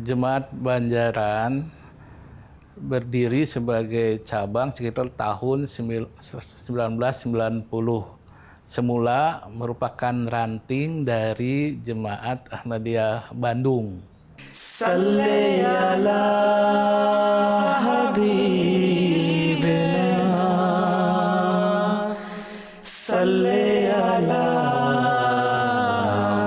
Jemaat Banjaran berdiri sebagai cabang sekitar tahun 1990. Semula merupakan ranting dari Jemaat Ahmadiyah Bandung. Salli ala habibina, salli ala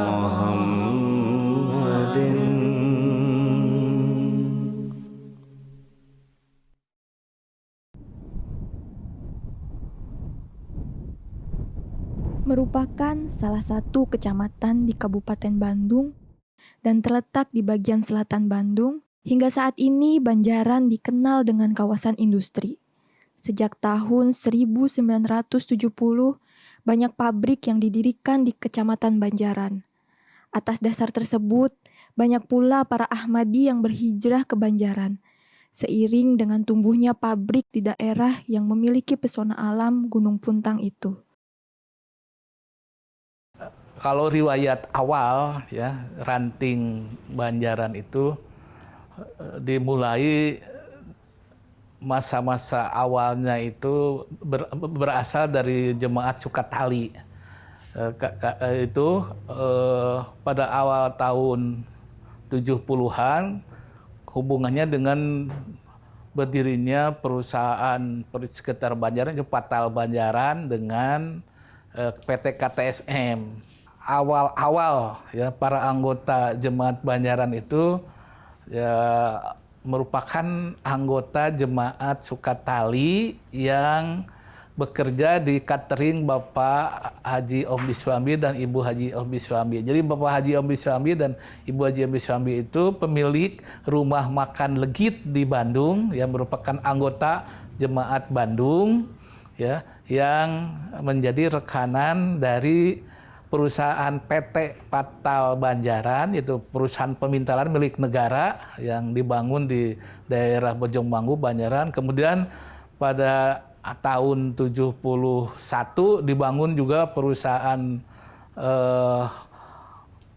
Muhammadin. Merupakan salah satu kecamatan di Kabupaten Bandung dan terletak di bagian selatan Bandung. Hingga saat ini Banjaran dikenal dengan kawasan industri. Sejak tahun 1970, banyak pabrik yang didirikan di Kecamatan Banjaran. Atas dasar tersebut, banyak pula para Ahmadi yang berhijrah ke Banjaran, seiring dengan tumbuhnya pabrik di daerah yang memiliki pesona alam Gunung Puntang itu. Kalau riwayat awal ya, ranting Banjaran itu dimulai masa-masa awalnya itu berasal dari Jemaat Sukatali. Itu pada awal tahun 70-an hubungannya dengan berdirinya perusahaan sekitar Banjaran, Patal Banjaran dengan PT KTSM. Awal-awal ya para anggota Jemaat Banjaran itu ya merupakan anggota Jemaat Sukatali yang bekerja di catering Bapak Haji Ombi Suambi dan Ibu Haji Ombi Suambi. Jadi Bapak Haji Ombi Suambi dan Ibu Haji Ombi Suambi itu pemilik rumah makan Legit di Bandung yang merupakan anggota Jemaat Bandung ya, yang menjadi rekanan dari perusahaan PT Patal Banjaran, yaitu perusahaan pemintalan milik negara yang dibangun di daerah Bojongmanggu, Banjaran. Kemudian pada tahun 71 dibangun juga perusahaan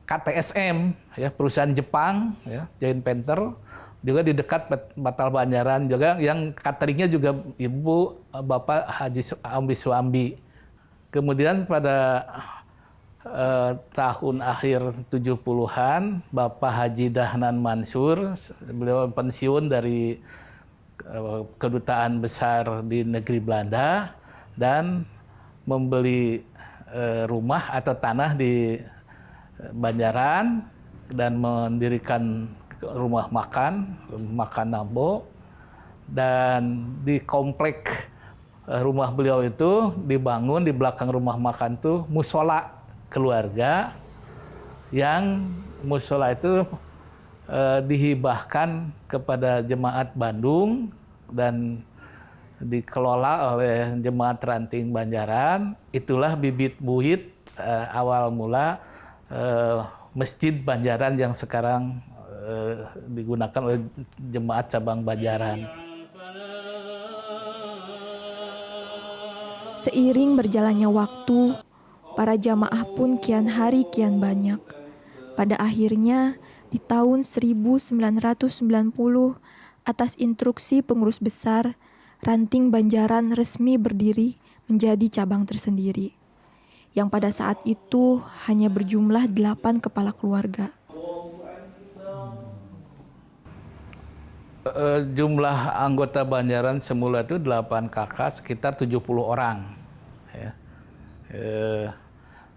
KTSM, ya, perusahaan Jepang, ya, Joint Venture, juga di dekat Patal Banjaran juga, yang cateringnya juga Ibu Bapak Haji Ombi Suambi. Kemudian pada tahun akhir 70-an, Bapak Haji Dahnan Mansur, beliau pensiun dari kedutaan besar di negeri Belanda dan membeli rumah atau tanah di Banjaran dan mendirikan rumah makan Nambo. Dan di komplek rumah beliau itu dibangun di belakang rumah makan tuh musola keluarga, yang musola itu dihibahkan kepada Jemaat Bandung dan dikelola oleh Jemaat Ranting Banjaran. Itulah bibit buit awal mula Masjid Banjaran yang sekarang digunakan oleh Jemaat Cabang Banjaran. Seiring berjalannya waktu, para jamaah pun kian hari kian banyak. Pada akhirnya, di tahun 1990, atas instruksi pengurus besar, Ranting Banjaran resmi berdiri menjadi cabang tersendiri, yang pada saat itu hanya berjumlah 8 kepala keluarga. Jumlah anggota Banjaran semula itu 8 kakak, sekitar 70 orang. Ya.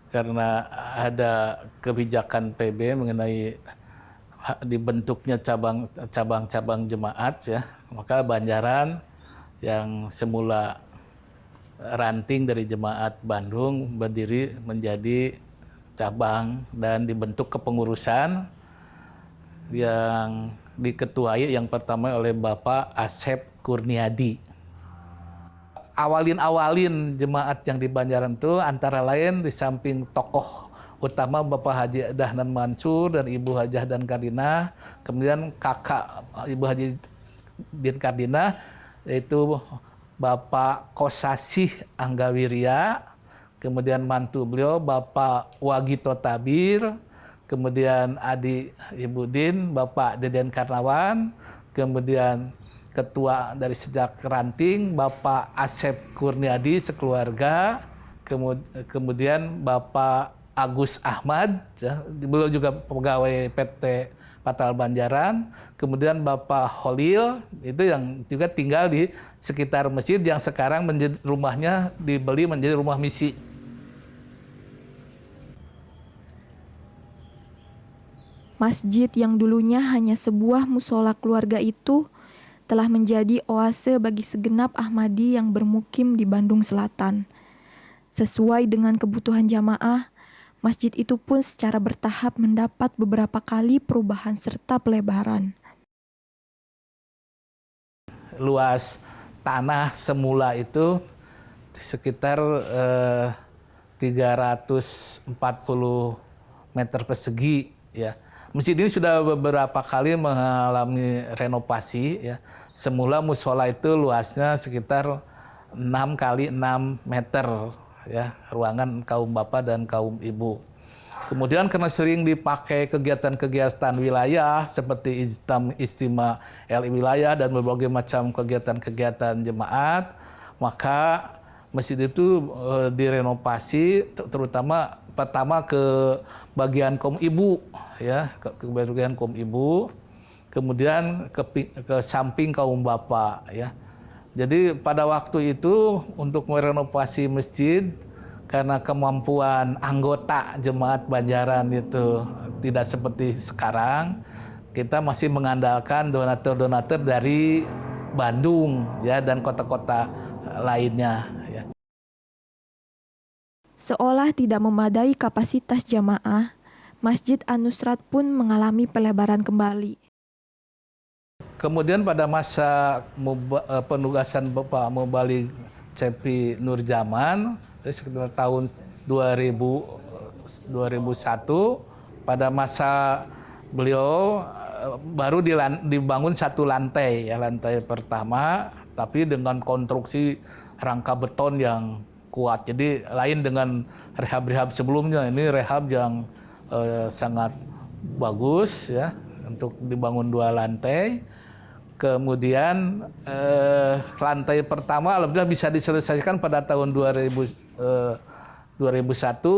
Karena ada kebijakan PB mengenai dibentuknya cabang-cabang jemaat, ya, maka Banjaran yang semula ranting dari Jemaat Bandung berdiri menjadi cabang dan dibentuk kepengurusan yang diketuai yang pertama oleh Bapak Asep Kurniadi. Awalin jemaat yang di Banjaran itu antara lain di samping tokoh utama Bapak Haji Dahnan Mansur dan Ibu Hajah dan Kardinah, kemudian kakak Ibu Haji Din Kardinah yaitu Bapak Kosasih Anggawirya, kemudian mantu beliau Bapak Wagito Tabir, kemudian Adi Ibudin, Bapak Deden Karnawan, kemudian Ketua dari Sejak Ranting, Bapak Asep Kurniadi sekeluarga, kemudian Bapak Agus Ahmad, ya, beliau juga pegawai PT Patal Banjaran, kemudian Bapak Holil, itu yang juga tinggal di sekitar masjid yang sekarang menjadi rumahnya dibeli menjadi rumah misi. Masjid yang dulunya hanya sebuah musola keluarga itu telah menjadi oase bagi segenap Ahmadi yang bermukim di Bandung Selatan. Sesuai dengan kebutuhan jamaah, masjid itu pun secara bertahap mendapat beberapa kali perubahan serta pelebaran. Luas tanah semula itu sekitar 340 meter persegi, ya. Masjid ini sudah beberapa kali mengalami renovasi, ya. Semula musola itu luasnya sekitar 6 kali 6 meter, ya, ruangan kaum bapak dan kaum ibu. Kemudian karena sering dipakai kegiatan-kegiatan wilayah seperti Ijtima wilayah dan berbagai macam kegiatan-kegiatan jemaat, maka masjid itu direnovasi, terutama pertama ke bagian kaum ibu, ya, ke bagian kaum ibu, kemudian ke samping kaum bapak, ya. Jadi pada waktu itu untuk merenovasi masjid, karena kemampuan anggota jemaat Banjaran itu tidak seperti sekarang, kita masih mengandalkan donatur-donatur dari Bandung, ya, dan kota-kota lainnya, ya. Seolah tidak memadai kapasitas jamaah, Masjid An-Nusrat pun mengalami pelebaran kembali. Kemudian pada masa penugasan Bapak Mubalik Cepi Nurjaman, sekitar tahun 2001, pada masa beliau baru dibangun satu lantai, ya, lantai pertama, tapi dengan konstruksi rangka beton yang kuat. Jadi lain dengan rehab-rehab sebelumnya, ini rehab yang sangat bagus, ya, untuk dibangun 2 lantai. Kemudian lantai pertama alhamdulillah bisa diselesaikan pada tahun 2001,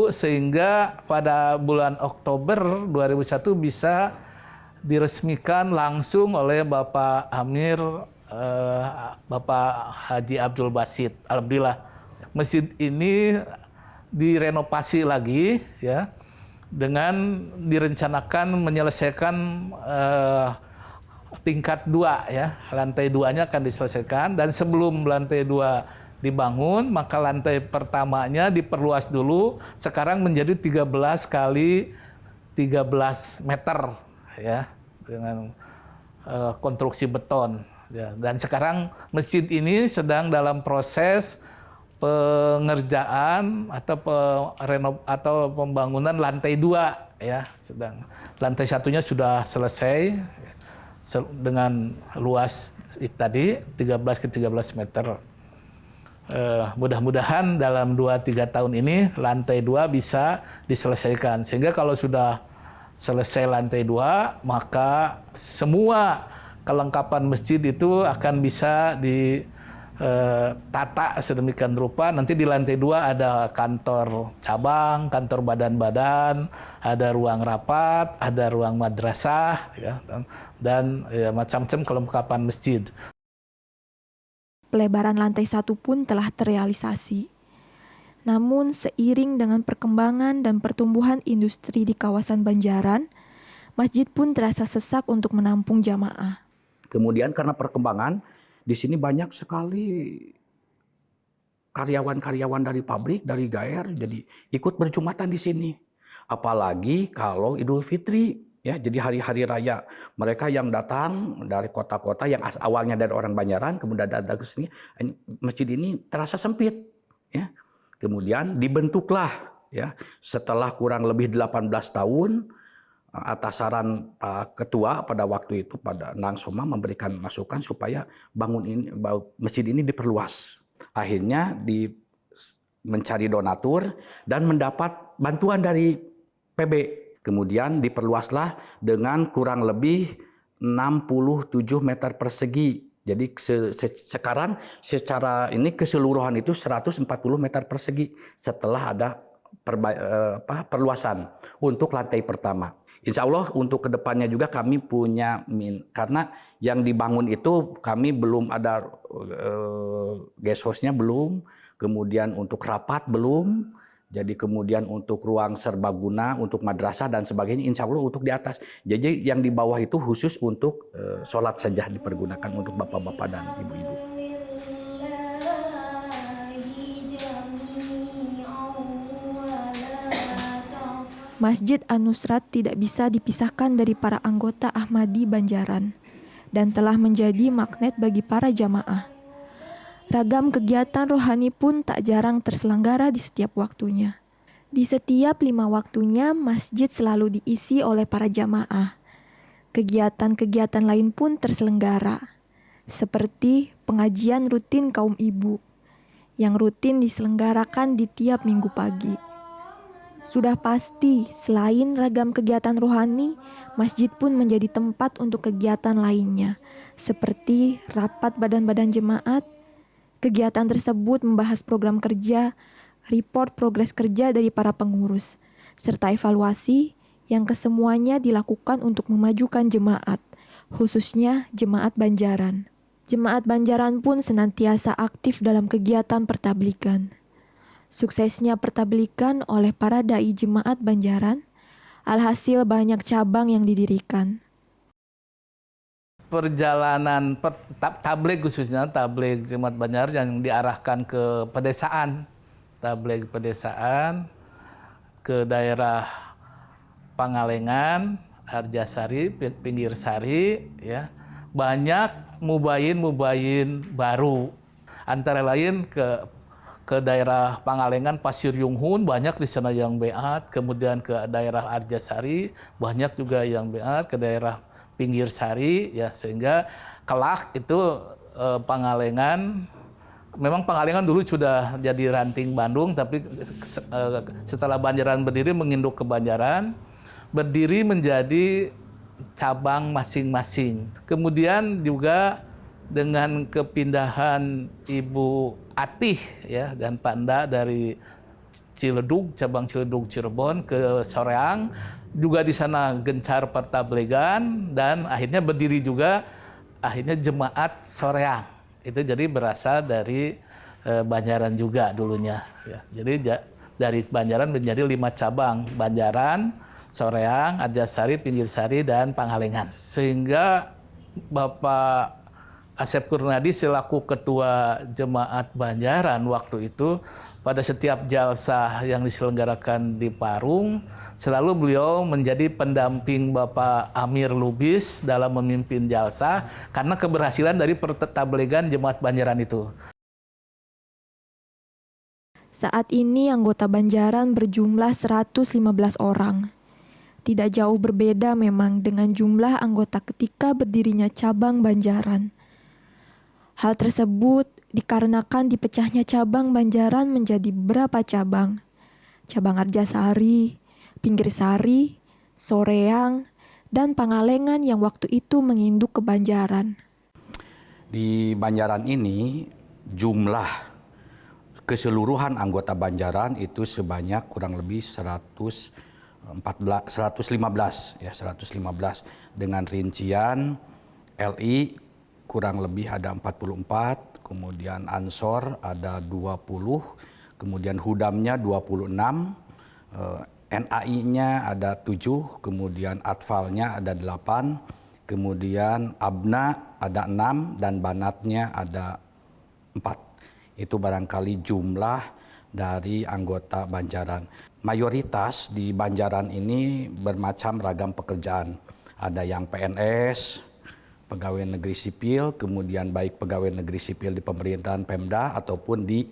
sehingga pada bulan Oktober 2001 bisa diresmikan langsung oleh Bapak Amir Bapak Haji Abdul Basit. Alhamdulillah masjid ini direnovasi lagi, ya, dengan direncanakan menyelesaikan tingkat 2, ya, lantai 2-nya akan diselesaikan, dan sebelum lantai 2 dibangun, maka lantai pertamanya diperluas dulu, sekarang menjadi 13 kali 13 meter, ya, dengan konstruksi beton, ya. Dan sekarang masjid ini sedang dalam proses pengerjaan atau pembangunan lantai 2, ya, sedang. Lantai 1-nya sudah selesai dengan luas tadi 13 ke 13 meter. Mudah-mudahan dalam 2-3 tahun ini lantai 2 bisa diselesaikan, sehingga kalau sudah selesai lantai 2, maka semua kelengkapan masjid itu akan bisa ditata sedemikian rupa. Nanti di lantai 2 ada kantor cabang, kantor badan-badan, ada ruang rapat, ada ruang madrasah, ya, dan ya, macam-macam kelengkapan masjid. Pelebaran lantai 1 pun telah terrealisasi. Namun seiring dengan perkembangan dan pertumbuhan industri di kawasan Banjaran, masjid pun terasa sesak untuk menampung jamaah. Kemudian karena perkembangan, di sini banyak sekali karyawan-karyawan dari pabrik, dari Gaer, jadi ikut berjumatan di sini. Apalagi kalau Idul Fitri, ya, jadi hari-hari raya, mereka yang datang dari kota-kota yang awalnya dari orang Banjaran, kemudian datang ke sini, masjid ini terasa sempit, ya. Kemudian dibentuklah, ya, setelah kurang lebih 18 tahun, atas saran Pak Ketua pada waktu itu, pada Nang Soma, memberikan masukan supaya masjid ini diperluas. Akhirnya mencari donatur dan mendapat bantuan dari PB. Kemudian diperluaslah dengan kurang lebih 67 meter persegi. Jadi sekarang secara ini keseluruhan itu 140 meter persegi setelah ada perluasan untuk lantai pertama. Insya Allah untuk kedepannya juga kami punya karena yang dibangun itu kami belum ada guest house-nya belum, kemudian untuk rapat belum, jadi kemudian untuk ruang serbaguna, untuk madrasah dan sebagainya insya Allah untuk di atas. Jadi yang di bawah itu khusus untuk sholat saja dipergunakan untuk bapak-bapak dan ibu-ibu. Masjid An-Nusrat tidak bisa dipisahkan dari para anggota Ahmadi Banjaran dan telah menjadi magnet bagi para jamaah. Ragam kegiatan rohani pun tak jarang terselenggara di setiap waktunya. Di setiap 5 waktunya, masjid selalu diisi oleh para jamaah. Kegiatan-kegiatan lain pun terselenggara, seperti pengajian rutin kaum ibu, yang rutin diselenggarakan di tiap minggu pagi. Sudah pasti, selain ragam kegiatan rohani, masjid pun menjadi tempat untuk kegiatan lainnya, seperti rapat badan-badan jemaat. Kegiatan tersebut membahas program kerja, report progres kerja dari para pengurus, serta evaluasi yang kesemuanya dilakukan untuk memajukan jemaat, khususnya jemaat Banjaran. Jemaat Banjaran pun senantiasa aktif dalam kegiatan pertabligan. Suksesnya pertabligan oleh para dai jemaat Banjaran, alhasil banyak cabang yang didirikan. Perjalanan tabligh khususnya tabligh jemaat Banjaran yang diarahkan ke pedesaan, tabligh pedesaan ke daerah Pangalengan, Arjasari, Pinggir Sari, ya banyak mubayin baru, antara lain ke daerah Pangalengan, Pasir Yunghun, banyak di sana yang beat. Kemudian ke daerah Arjasari, banyak juga yang beat. Ke daerah Pinggir Sari, ya sehingga kelak itu Pangalengan. Memang Pangalengan dulu sudah jadi ranting Bandung, tapi setelah Banjaran berdiri menginduk ke Banjaran, berdiri menjadi cabang masing-masing. Kemudian juga dengan kepindahan Ibu Atih ya dan Panda dari Ciledug, cabang Ciledug Cirebon ke Soreang, juga di sana gencar pertabligan dan akhirnya berdiri juga akhirnya jemaat Soreang. Itu jadi berasal dari Banjaran juga dulunya ya. Jadi dari Banjaran menjadi 5 cabang, Banjaran, Soreang, Arjasari, Pinggir Sari dan Pangalengan. Sehingga Bapak Asep Kurnadi selaku ketua jemaat Banjaran waktu itu pada setiap jalsah yang diselenggarakan di Parung selalu beliau menjadi pendamping Bapak Amir Lubis dalam memimpin jalsah karena keberhasilan dari pertabligan jemaat Banjaran itu. Saat ini anggota Banjaran berjumlah 115 orang. Tidak jauh berbeda memang dengan jumlah anggota ketika berdirinya cabang Banjaran. Hal tersebut dikarenakan dipecahnya cabang Banjaran menjadi beberapa cabang. Cabang Arjasari, Pinggir Sari, Soreang, dan Pangalengan yang waktu itu menginduk ke Banjaran. Di Banjaran ini jumlah keseluruhan anggota Banjaran itu sebanyak kurang lebih 115 dengan rincian LI kurang lebih ada 44, kemudian Ansor ada 20, kemudian Hudamnya 26, NAI-nya ada 7, kemudian Atfalnya ada 8, kemudian Abna ada 6, dan Banatnya ada 4. Itu barangkali jumlah dari anggota Banjaran. Mayoritas di Banjaran ini bermacam ragam pekerjaan. Ada yang PNS, pegawai negeri sipil, kemudian baik pegawai negeri sipil di pemerintahan Pemda ataupun di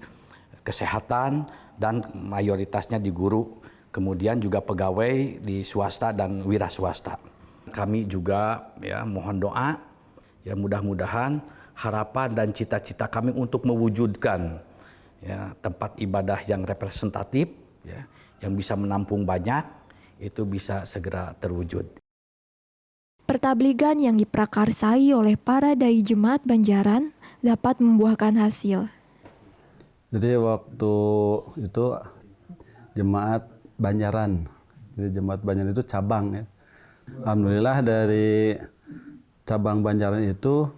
kesehatan, dan mayoritasnya di guru, kemudian juga pegawai di swasta dan wira swasta. Kami juga ya mohon doa ya mudah-mudahan harapan dan cita-cita kami untuk mewujudkan ya tempat ibadah yang representatif ya yang bisa menampung banyak itu bisa segera terwujud. Pertabligan yang diprakarsai oleh para dai jemaat Banjaran dapat membuahkan hasil. Jadi waktu itu jemaat Banjaran, jadi jemaat Banjaran itu cabang ya. Alhamdulillah dari cabang Banjaran itu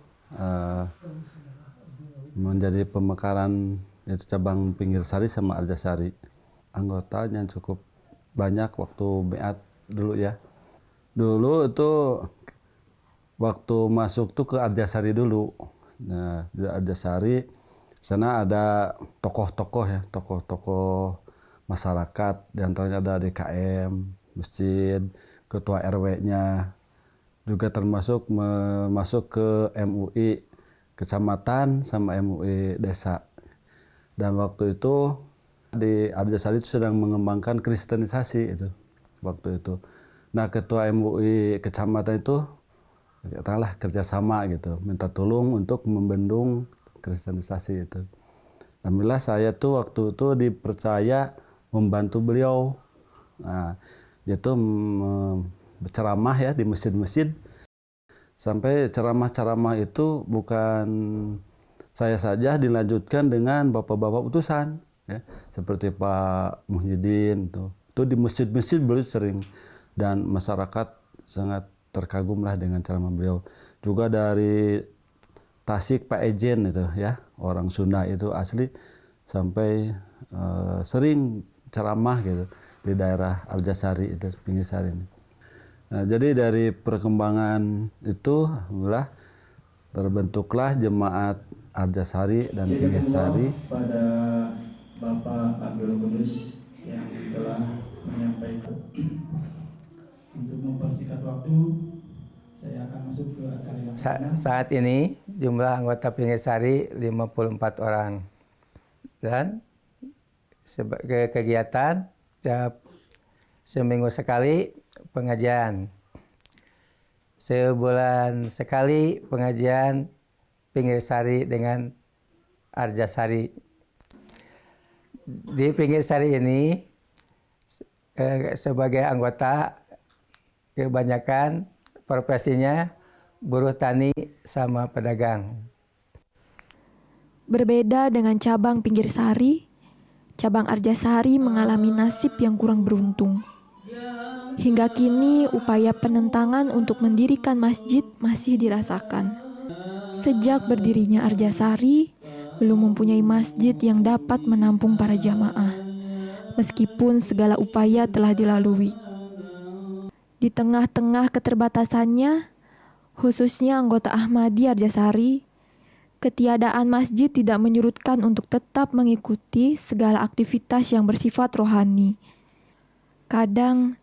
menjadi pemekaran itu cabang Pinggir Sari sama Arjasari. Anggotanya cukup banyak waktu beat dulu ya. Dulu itu waktu masuk tuh ke Arjasari dulu. Nah, di Arjasari sana ada tokoh-tokoh ya, tokoh-tokoh masyarakat, di antaranya ada DKM, masjid, ketua RW-nya, juga termasuk masuk ke MUI kecamatan sama MUI desa. Dan waktu itu di Arjasari itu sedang mengembangkan kristenisasi itu waktu itu. Nah, ketua MUI kecamatan itu katakanlah kerjasama gitu, minta tolong untuk membendung kristenisasi itu. Alhamdulillah saya tuh waktu itu dipercaya membantu beliau. Nah, yaitu berceramah ya di masjid-masjid. Sampai ceramah-ceramah itu bukan saya saja, dilanjutkan dengan bapak-bapak utusan ya, seperti Pak Muhyiddin tuh. Itu di masjid-masjid beliau sering, dan masyarakat sangat terkagumlah dengan ceramah beliau. Juga dari Tasik Pak Ejen itu ya, orang Sunda itu asli, sampai sering ceramah gitu di daerah Arjasari itu, Pinggir Sari ini. Nah, jadi dari perkembangan itu alhamdulillah terbentuklah jemaat Arjasari dan Pinggir Sari. Pada Bapak Abdul Kudus yang telah menyampaikan. Untuk mempersingkat waktu, saya akan masuk ke acara yang Saat ini jumlah anggota Pinggir Sari 54 orang. Dan sebagai kegiatan setiap seminggu sekali pengajian. Sebulan sekali pengajian Pinggir Sari dengan Arjasari. Di Pinggir Sari ini sebagai anggota kebanyakan profesinya buruh tani sama pedagang. Berbeda dengan cabang Pinggir Sari, cabang Arjasari mengalami nasib yang kurang beruntung. Hingga kini upaya penentangan untuk mendirikan masjid masih dirasakan. Sejak berdirinya Arjasari, belum mempunyai masjid yang dapat menampung para jamaah, meskipun segala upaya telah dilalui. Di tengah-tengah keterbatasannya, khususnya anggota Ahmadi Arjasari, ketiadaan masjid tidak menyurutkan untuk tetap mengikuti segala aktivitas yang bersifat rohani. Kadang,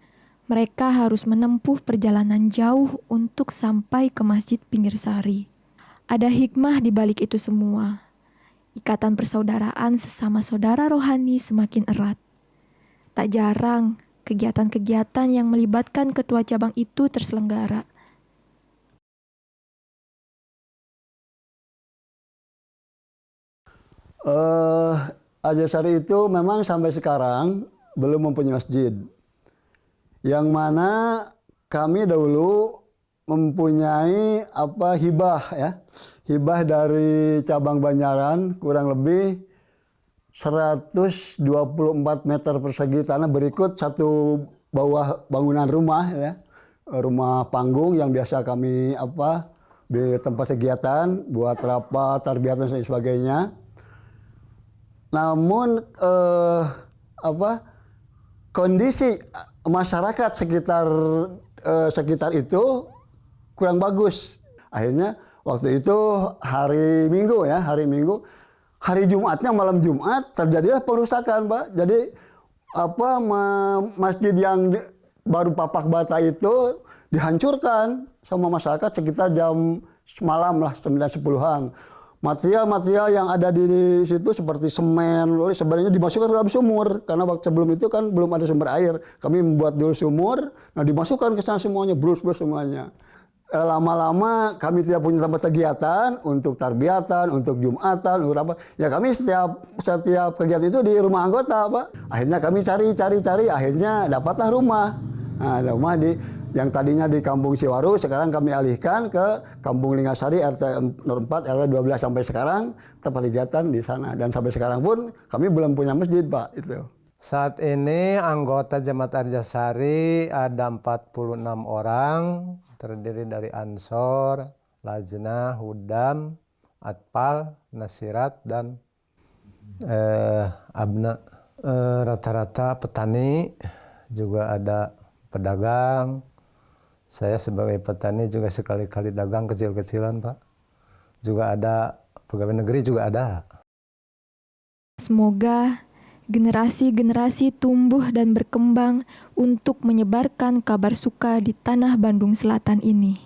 mereka harus menempuh perjalanan jauh untuk sampai ke Masjid Pinggir Sari. Ada hikmah di balik itu semua. Ikatan persaudaraan sesama saudara rohani semakin erat. Tak jarang, kegiatan-kegiatan yang melibatkan ketua cabang itu terselenggara. Arjasari itu memang sampai sekarang belum mempunyai masjid. Yang mana kami dahulu mempunyai hibah ya. Hibah dari cabang Banjaran kurang lebih 124 meter persegi tanah berikut satu bawah bangunan rumah ya. Rumah panggung yang biasa kami di tempat kegiatan buat rapat, tarbiyat dan sebagainya. Namun kondisi masyarakat sekitar itu kurang bagus. Akhirnya waktu itu hari Minggu, hari Jumatnya malam Jumat terjadilah perusakan, Pak. Jadi masjid yang baru papak bata itu dihancurkan sama masyarakat sekitar jam semalam lah 9-10-an. Material-material yang ada di situ seperti semen, sebenarnya dimasukkan ke dalam sumur karena waktu sebelum itu kan belum ada sumber air. Kami membuat dulu sumur, nah dimasukkan ke sana semuanya, brus-brus semuanya. Lama-lama kami tidak punya tempat kegiatan untuk tarbiyatan, untuk jumatan, untuk apa. Ya kami setiap kegiatan itu di rumah anggota, Pak. Akhirnya kami cari, akhirnya dapatlah rumah. Nah, ada rumah yang tadinya di Kampung Siwaru, sekarang kami alihkan ke Kampung Lingasari RT 04 RW 12 sampai sekarang tempat kegiatan di sana. Dan sampai sekarang pun kami belum punya masjid, Pak. Itu. Saat ini anggota Jemaat Arjasari ada 46 orang, terdiri dari Ansor, Lajnah, Hudam, Atpal, Nasirat, dan Abna. Rata-rata petani, juga ada pedagang. Saya sebagai petani juga sekali-kali dagang kecil-kecilan, Pak. Juga ada pegawai negeri juga ada. Semoga generasi-generasi tumbuh dan berkembang untuk menyebarkan kabar suka di tanah Bandung Selatan ini.